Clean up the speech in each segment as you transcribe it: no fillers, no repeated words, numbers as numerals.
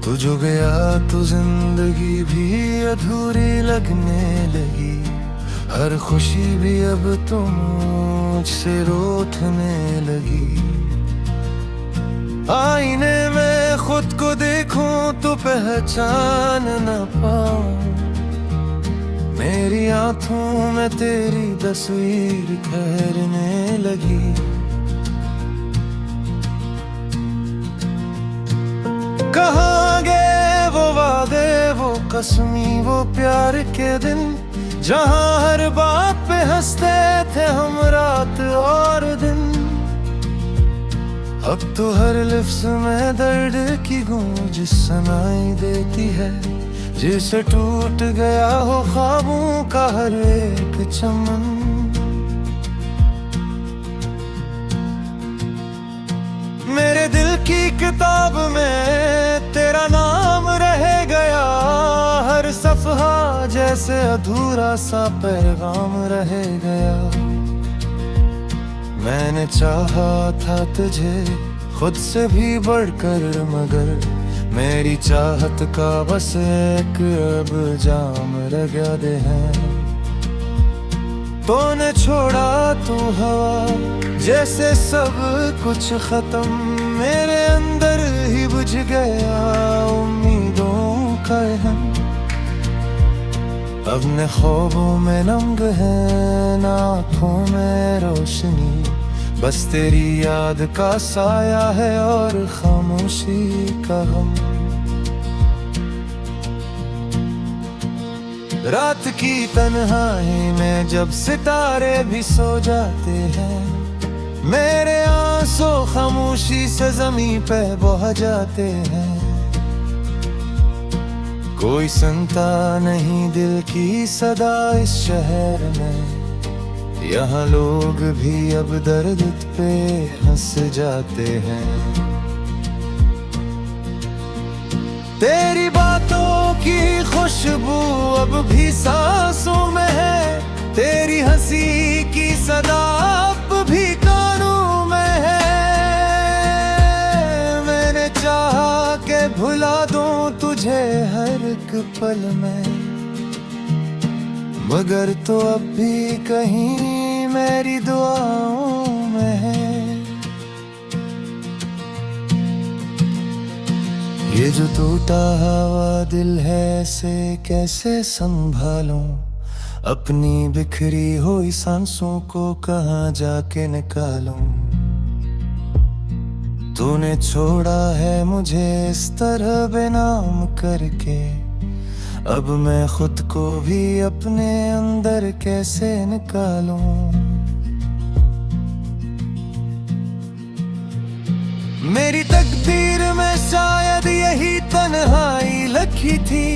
तू जो गया तो जिंदगी भी अधूरी लगने लगी। हर खुशी भी अब तो मुझसे रूठने लगी। आईने में खुद को देखूं तो पहचान न पाऊं। मेरी आंखों में तेरी तस्वीर ठहरने लगी। कहाँ गए वो वादे, वो कसमी, वो प्यार के दिन, जहाँ हर बात पे हंसते थे हम रात और दिन। अब तो हर लफ्ज़ में दर्द की गूंज सुनाई देती है, जैसे टूट गया हो ख्वाबों का हर एक चमन। मेरे दिल की किताब में तेरा नाम रह गया। हर सफ़हा जैसे अधूरा सा पैगाम रह गया। मैंने चाहा था तुझे खुद से भी बढ़कर, मगर मेरी चाहत का बस एक अब जाम रह गया दे है। तूने छोड़ा तो हवा जैसे सब कुछ खत्म, मेरे अंदर ही बुझ गया उम्मीदों का हम। अपने ख्वाबों में नंग है, आँखों में रोशनी, बस तेरी याद का साया है और खामोशी का हम। रात की तन्हाई में जब सितारे भी सो जाते हैं, मेरे आंसू खामोशी से जमीन पे बह जाते हैं। कोई सुनता नहीं दिल की सदा इस शहर में, यहाँ लोग भी अब दर्द पे हंस जाते हैं। तेरी बातों की खुशबू अब भी सांसों में है, तेरी हंसी की सदा अब भी कानों में है। मैंने चाहा के भुला दूं तुझे हर एक पल में, मगर तो अब भी कहीं मेरी दुआओं में है। ये जो टूटा हुआ दिल है, इसे कैसे संभालूं? अपनी बिखरी हुई सांसों को कहाँ जाके निकालूं? तूने छोड़ा है मुझे इस तरह बेनाम करके, अब मैं खुद को भी अपने अंदर कैसे निकालूं? मेरी तकदीर में शायद यही तन्हाई लिखी थी,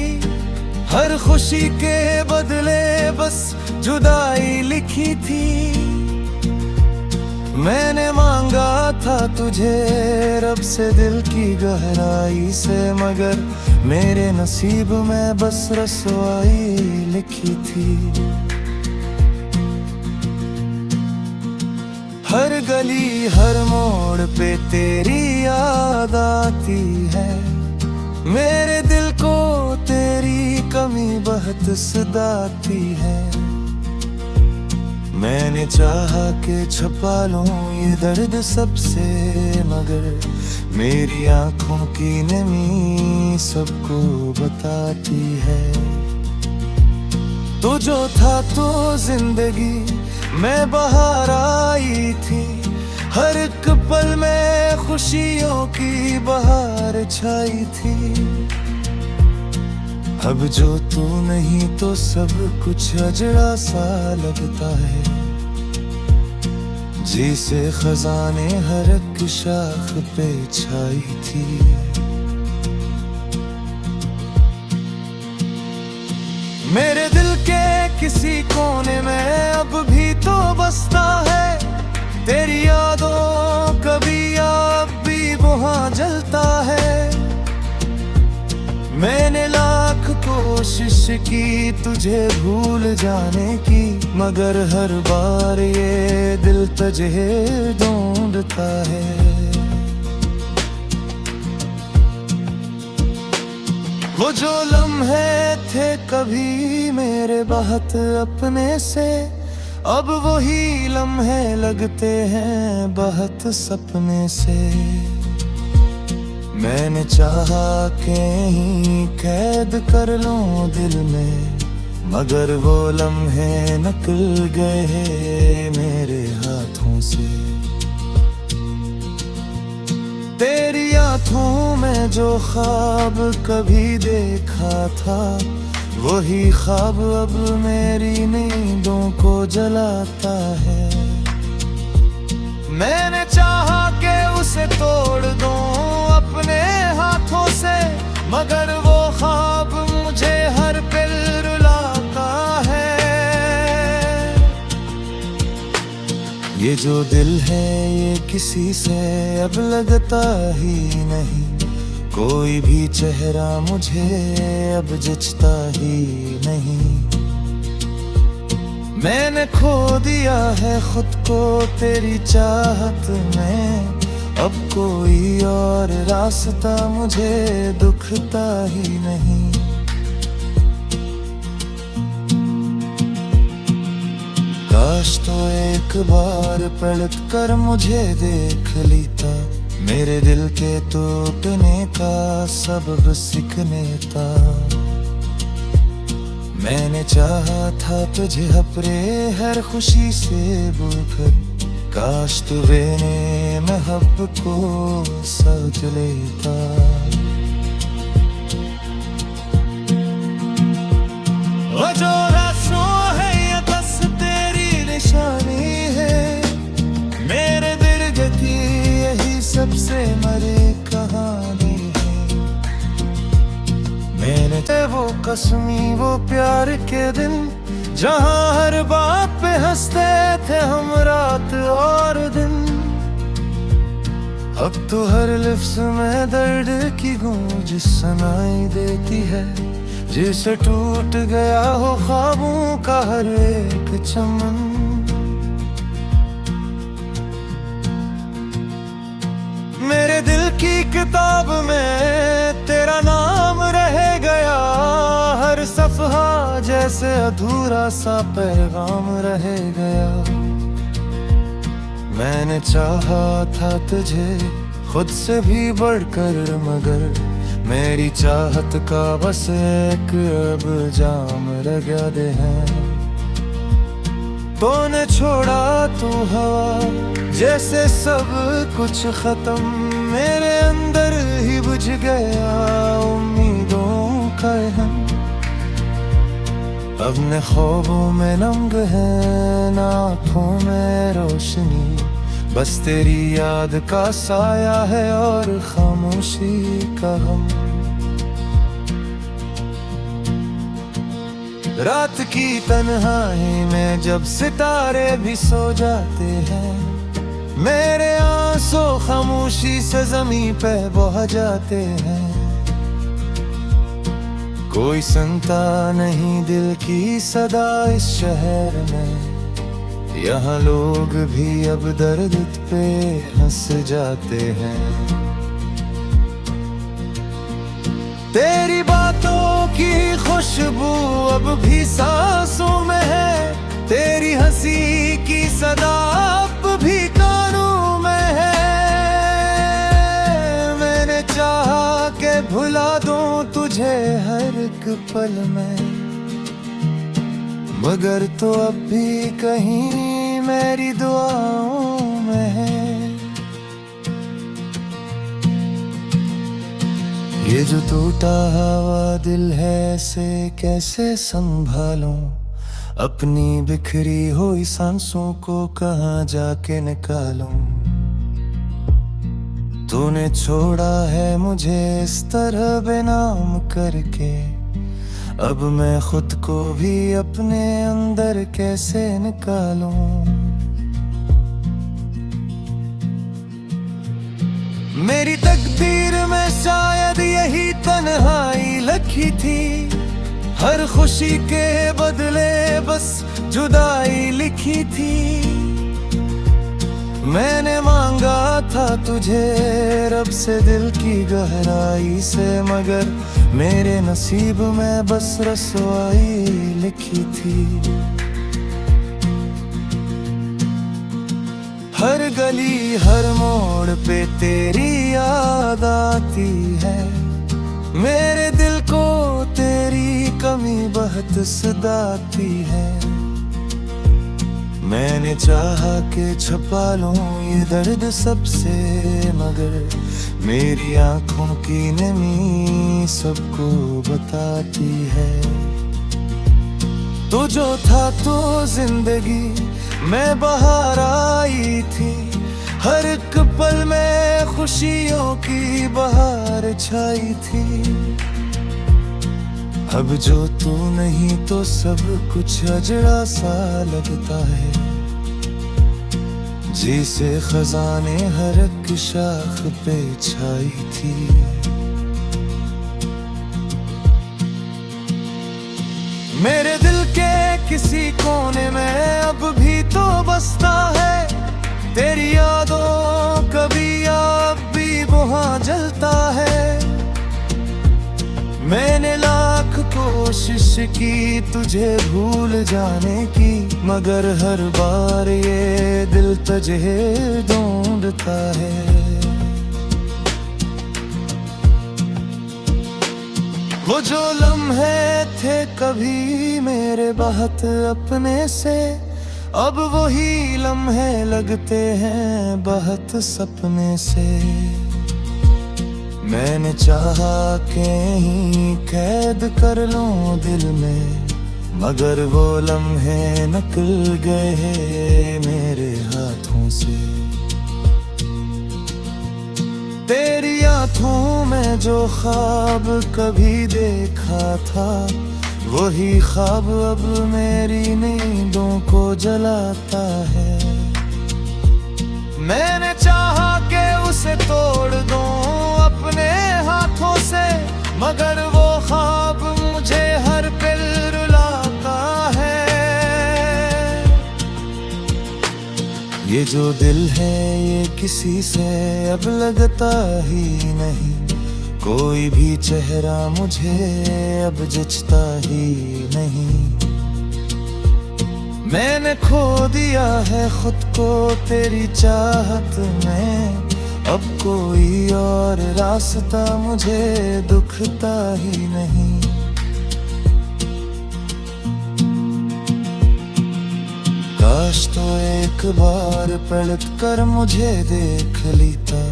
हर खुशी के बदले बस जुदाई लिखी थी। मैंने मांगा था तुझे रब से दिल की गहराई से, मगर मेरे नसीब में बस रसवाई लिखी थी। हर गली हर मोड़ पे तेरी याद आती है, मेरे दिल को तेरी कमी बहुत सताती है। मैंने चाहा कि छुपा लूं ये दर्द सबसे, मगर मेरी आंखों की नमी सबको बताती है। तू जो था तो जिंदगी में बाहर आई थी, हर एक पल में खुशियों की बहार छाई थी। अब जो तू नहीं तो सब कुछ अजड़ा सा लगता है, जैसे खजाने हर एक शाख पे छाई थी। मेरे दिल के किसी कोने में अब भी तो बसता है तेरी यादों, कभी अब भी वहाँ जलता है। मैंने लाख कोशिश की तुझे भूल जाने की, मगर हर बार ये दिल तुझे ढूंढता है। वो जो लम्हे थे कभी मेरे बहुत अपने से, अब वही लम्हे लगते हैं बहुत सपने से। मैंने चाहा कि ही कैद कर लूं दिल में, मगर वो लम्हे निकल गए मेरे हाथों से। तेरी आँखों में जो ख्वाब कभी देखा था, वही ख्वाब अब मेरी नींदों को जलाता है। मैंने चाहा कि उसे तोड़ दूं अपने हाथों से, मगर वो ख्वाब मुझे हर पल रुलाता है। ये जो दिल है ये किसी से अब लगता ही नहीं, कोई भी चेहरा मुझे अब जचता ही नहीं। मैंने खो दिया है खुद को तेरी चाहत में, अब कोई और रास्ता मुझे दुखता ही नहीं। काश तो एक बार पलट कर मुझे देख लेता, मेरे दिल के टूटने का सबब सीखने था। मैंने चाहा था तुझे अपने हर खुशी से बुलकर, काश तूने महब्बत को सच लेता। वो जो रास्ता है या बस तेरी निशानी है, मेरे दिल की यही सबसे मरे कहानी है। मैंने वो कसमी वो प्यार के दिन, जहां हर बात पे हंसते थे हम रात और दिन। अब तो हर लिफ्ज़ में दर्द की गूंज सुनाई देती है, जिसे टूट गया हो ख्वाबों का हर एक चमन। मेरे दिल की किताब में तेरा नाम रह गया, हर सफ़हा जैसे अधूरा सा पैगाम रह गया। मैंने चाहा था तुझे खुद से भी बढ़कर, मगर मेरी चाहत का बस एक अब जाम रह गया दे है। तूने छोड़ा तू हवा जैसे सब कुछ खत्म, मेरे अंदर ही बुझ गया उम्मीदों का हम। अपने ख्वाबों में नंग है ना आँखों में रोशनी, बस तेरी याद का साया है और खामोशी का हम। रात की तन्हाई में जब सितारे भी सो जाते हैं, मेरे आंसू खामोशी से जमीन पे बह जाते हैं। कोई सुनता नहीं दिल की सदा इस शहर में, यहाँ लोग भी अब दर्द पे हंस जाते हैं। तेरी बातों की खुशबू अब भी सांसों में है, तेरी हंसी की सदा अब भी कानों में है। मैंने चाहा कि भुला दूं तुझे हर एक पल में, मगर तो अब भी कहीं मेरी दुआओं में है। ये जो टूटा हुआ दिल है से कैसे संभालूं, अपनी बिखरी हुई सांसों को कहाँ जाके निकालूं। तूने छोड़ा है मुझे इस तरह बेनाम करके, अब मैं खुद को भी अपने अंदर कैसे निकालूं। मेरी तकदीर में शायद यही तन्हाई लिखी थी, हर खुशी के बदले बस जुदाई लिखी थी। मैंने मांगा था तुझे रब से दिल की गहराई से, मगर मेरे नसीब में बस रसवाई लिखी थी। हर गली हर मोड़ पे तेरी याद आती है, मेरे दिल को तेरी कमी बहुत सताती है। मैंने चाहा कि छुपा लूं ये दर्द सबसे, मगर मेरी आंखों की नमी सबको बताती है। तो जो था तो जिंदगी में बहार आई थी, हर एक पल में खुशियों की बहार छाई थी। अब जो तू नहीं तो सब कुछ अजड़ा सा लगता है, जैसे खजाने हर एक शाख पे छाई थी। मेरे दिल के किसी कोने में अब भी तो बसता है तेरी यादों, कभी अब भी वहाँ जलता है। मैंने लाख कोशिश की तुझे भूल जाने की, मगर हर बार ये दिल तुझे ढूंढता है। वो जो लम्हे थे कभी मेरे बहुत अपने से, अब वही लम्हे लगते हैं बहुत सपने से। मैंने चाहा कि ही कैद कर लूं दिल में, मगर वो लम्हे निकल गए मेरे हाथों से। तेरी आंखों में जो ख्वाब कभी देखा था, वही ख्वाब अब मेरी नींदों को जलाता है। मैंने चाहा कि उसे तोड़ दूं अपने हाथों से, मगर वो ख्वाब मुझे हर पल रुलाता है। ये जो दिल है ये किसी से अब लगता ही नहीं, कोई भी चेहरा मुझे अब जचता ही नहीं। मैंने खो दिया है खुद को तेरी चाहत में, अब कोई और रास्ता मुझे दुखता ही नहीं। काश तो एक बार पलट कर मुझे देख लेता,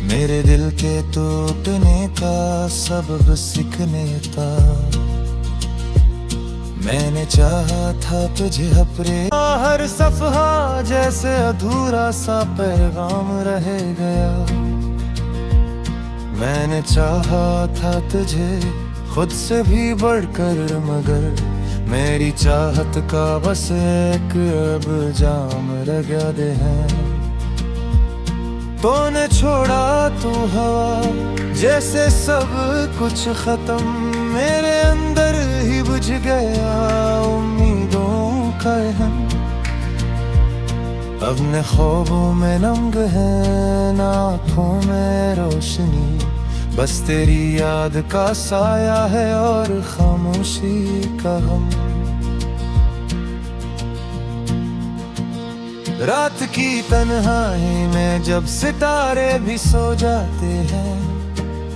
मेरे दिल के टूटने का सबब सीखने था। मैंने चाहा था तुझे अपने हर सफहा जैसे अधूरा सा पैगाम रह गया। मैंने चाहा था तुझे खुद से भी बढ़कर, मगर मेरी चाहत का बस एक अब जाम रह गया दे है। तूने छोड़ा तू हवा जैसे सब कुछ खत्म, मेरे अंदर ही बुझ गया उम्मीदों का हम। अपने ख्वाबों में नंग है ना आँखों में रोशनी, बस तेरी याद का साया है और खामोशी का हम। रात की तन्हाई में जब सितारे भी सो जाते हैं,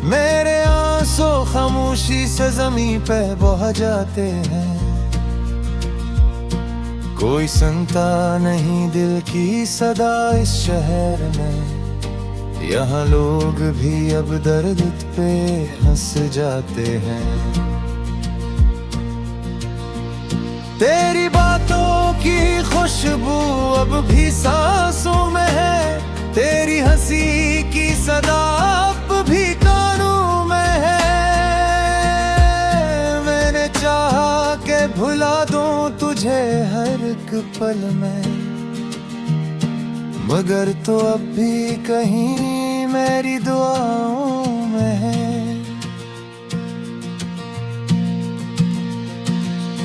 मेरे आंसू खामोशी से जमीन पे बह जाते हैं। कोई सुनता नहीं दिल की सदा इस शहर में, यहाँ लोग भी अब दर्द पे हंस जाते हैं। तेरी बातों की खुशबू अब भी सांसों में है, तेरी हंसी की सदा अब भी कानों में है। मैंने चाहा कि भुला दूं तुझे हर एक पल में, मगर तो अब भी कहीं मेरी दुआओं में है।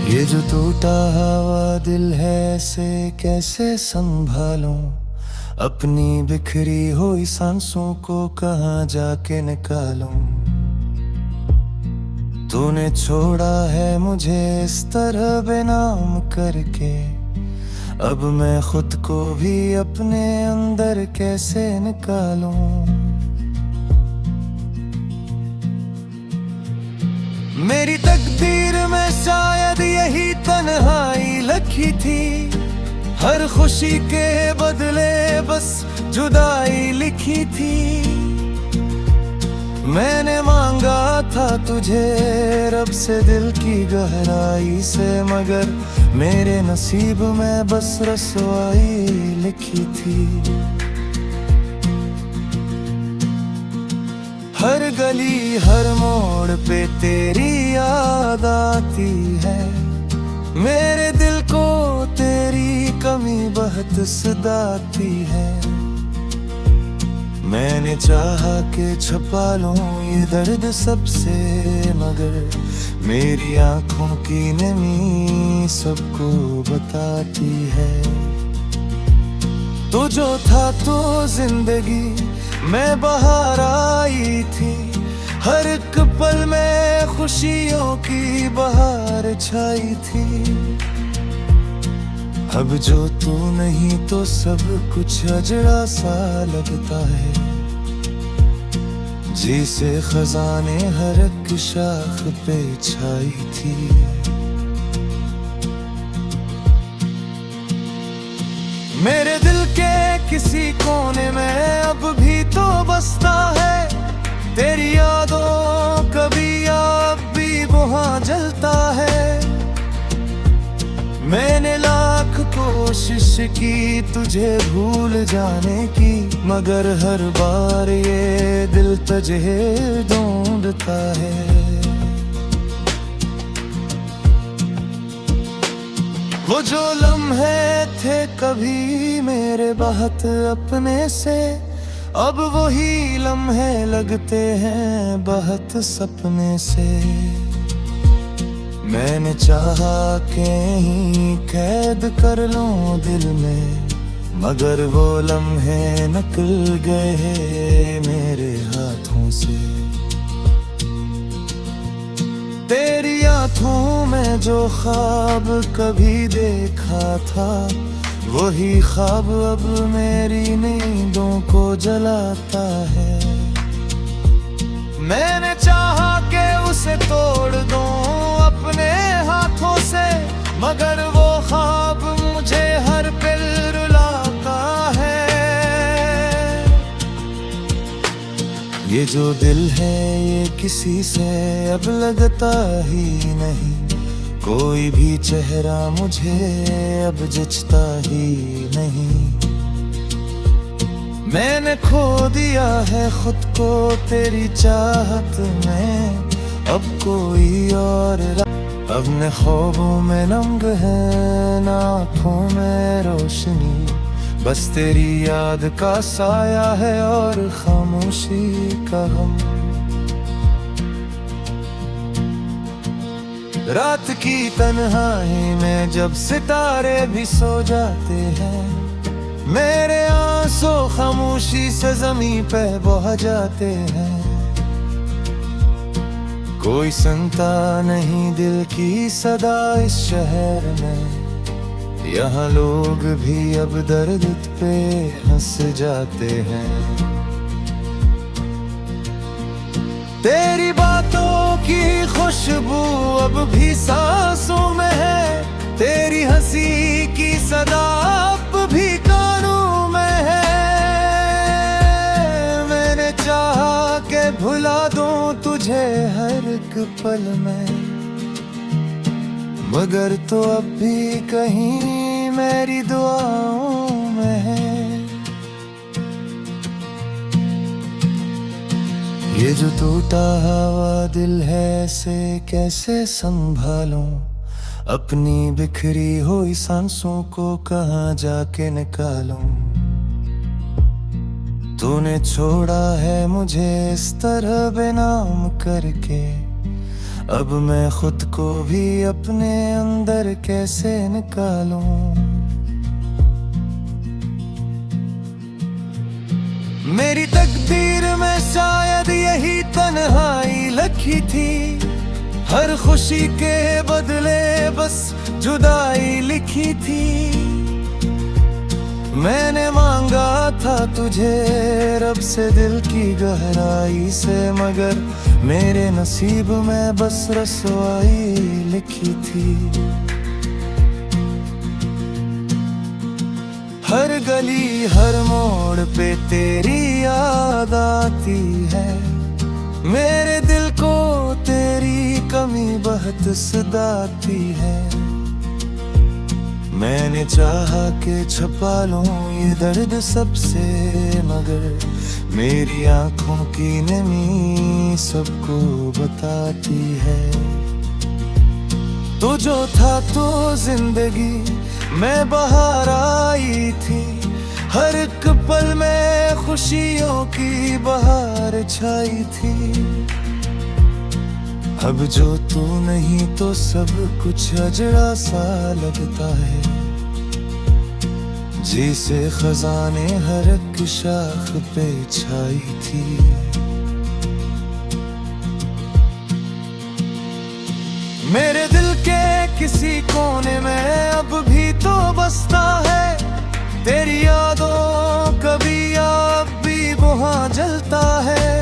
ये जो टूटा हुआ दिल है इसे कैसे संभालूं, अपनी बिखरी हुई सांसों को कहाँ जाके निकालूं। तूने छोड़ा है मुझे इस तरह बेनाम करके, अब मैं खुद को भी अपने अंदर कैसे निकालूं। मेरी तकदीर में शायद यही तन्हाई लिखी थी, हर खुशी के बदले बस जुदाई लिखी थी। मैंने मांगा था तुझे रब से दिल की गहराई से, मगर मेरे नसीब में बस रसवाई लिखी थी। हर गली हर मोड़ पे तेरी याद आती है, मेरे दिल को तेरी कमी बहुत सताती है। मैंने चाहा कि छुपा लूं ये दर्द सबसे, मगर मेरी आंखों की नमी सबको बताती है। तो जो था तो जिंदगी में बहार आई थी, हर एक पल में खुशियों की बहार छाई थी। अब जो तू नहीं तो सब कुछ अजड़ा सा लगता है, जैसे खजाने हर एक शाख पे छाई थी। मेरे दिल के किसी कोने में अब भी तो बसता है तेरी यादों, कभी अब भी वहाँ जलता है। मैंने लाख कोशिश की तुझे भूल जाने की, मगर हर बार ये दिल तुझे ढूंढता है। वो जो लम्हे थे कभी मेरे बहुत अपने से, अब वही लम्हे लगते हैं बहुत सपने से। मैंने चाहा कि ही कैद कर लूं दिल में, मगर वो लम्हे निकल गए मेरे हाथों से। तेरी आंखों में जो ख्वाब कभी देखा था, वही ख्वाब अब मेरी नींदों को जलाता है। मैंने चाहा कि उसे तोड़ दूं अपने हाथों से, मगर वो ख्वाब मुझे हर पल रुलाता है। ये जो दिल है ये किसी से अब लगता ही नहीं, कोई भी चेहरा मुझे अब जचता ही नहीं। मैंने खो दिया है खुद को तेरी चाहत में, अब कोई और अब न ख्वाबों में नंग है ना आँखों में रोशनी, बस तेरी याद का साया है और खामोशी का गम। रात की तन्हाई में जब सितारे भी सो जाते हैं, मेरे आंसू खामोशी से जमीन पे बह जाते हैं। कोई सुनता नहीं दिल की सदा इस शहर में, यहाँ लोग भी अब दर्द पे हंस जाते हैं। तेरी बातों की खुशबू अब भी सांसों में है, तेरी हंसी की सदा अब भी कानों में है। मैंने चाहा कि भुला दूं तुझे हर एक पल में, मगर तो अब भी कहीं मेरी दुआओं में है। ये जो टूटा हुआ दिल है इसे कैसे संभालूं, अपनी बिखरी हुई सांसों को कहाँ जाके निकालूं। तूने छोड़ा है मुझे इस तरह बेनाम करके, अब मैं खुद को भी अपने अंदर कैसे निकालूं। मेरी तकदीर में शायद यही तन्हाई लिखी थी, हर खुशी के बदले बस जुदाई लिखी थी। मैंने मांगा था तुझे रब से दिल की गहराई से, मगर मेरे नसीब में बस रसवाई लिखी थी। हर गली हर मोड़ पे तेरी याद आती है, मेरे दिल को तेरी कमी बहुत सताती है। मैंने चाहा कि छुपा लूं ये दर्द सबसे, मगर मेरी आंखों की नमी सबको बताती है। तू जो था तो जिंदगी में बहार आई थी, हर एक पल में खुशियों की बहार छाई थी। अब जो तू नहीं तो सब कुछ अजड़ा सा लगता है, जैसे खजाने हर एक शाख पे छाई थी। मेरे दिल के किसी कोने में अब भी तो बसता है तेरी यादों, कभी अब भी वहाँ जलता है।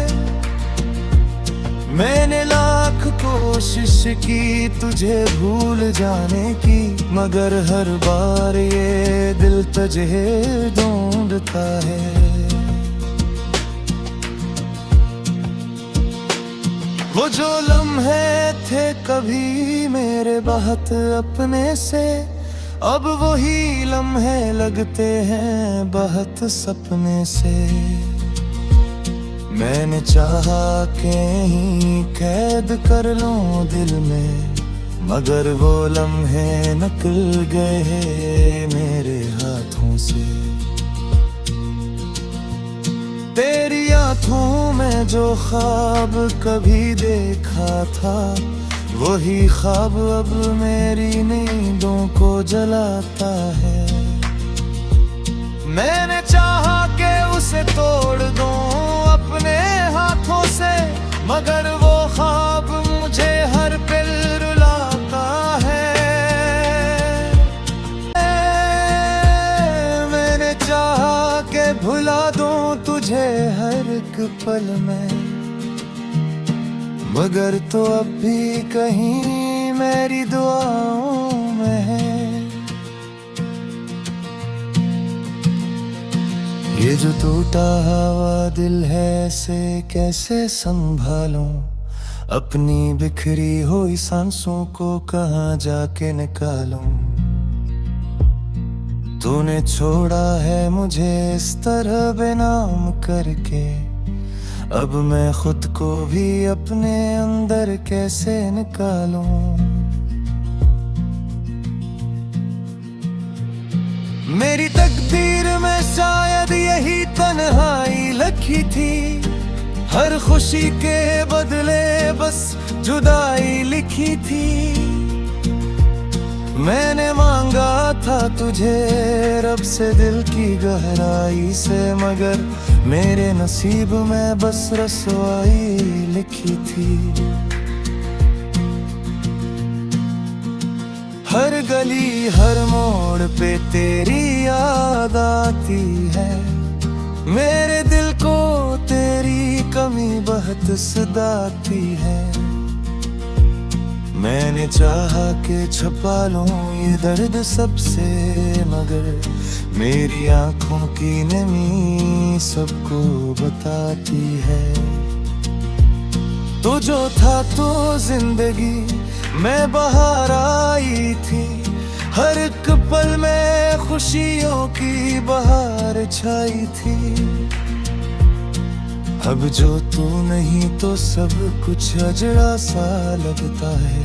मैंने लाख कोशिश की तुझे भूल जाने की, मगर हर बार ये दिल तुझे ढूंढता है। वो जो लम्हे थे कभी मेरे बहुत अपने से, अब वही लम्हे लगते हैं बहुत सपने से। मैंने चाहा कि ही कैद कर लूं दिल में, मगर वो लम्हे निकल गए मेरे हाथों से। तेरी आँखों में जो ख्वाब कभी देखा था, वही ख्वाब अब मेरी नींदों को जलाता है। मैंने चाहा कि उसे तोड़ दूं अपने हाथों से, मगर वो ख्वाब मुझे हर पल रुलाता है। मैंने चाहा कि भुला दूं तुझे हर एक पल में, मगर तो अब भी कहीं मेरी दुआओं में है। ये जो टूटा हुआ दिल है इसे कैसे संभालूं, अपनी बिखरी हुई सांसों को कहाँ जाके निकालूं। तूने छोड़ा है मुझे इस तरह बेनाम करके, अब मैं खुद को भी अपने अंदर कैसे निकालूं। मेरी तकदीर में शायद यही तन्हाई लिखी थी, हर खुशी के बदले बस जुदाई लिखी थी। मैंने मांगा था तुझे रब से दिल की गहराई से, मगर मेरे नसीब में बस रसवाई लिखी थी। हर गली हर मोड़ पे तेरी याद आती है, मेरे दिल को तेरी कमी बहुत सताती है। मैंने चाहा कि छुपा लूं ये दर्द सबसे, मगर मेरी आंखों की नमी सबको बताती है। तू जो था तो जिंदगी में बहार आई थी, हर एक पल में खुशियों की बहार छाई थी। अब जो तू नहीं तो सब कुछ अजड़ा सा लगता है,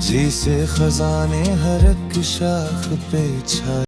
जैसे खजाने हर एक शाख पे छाए।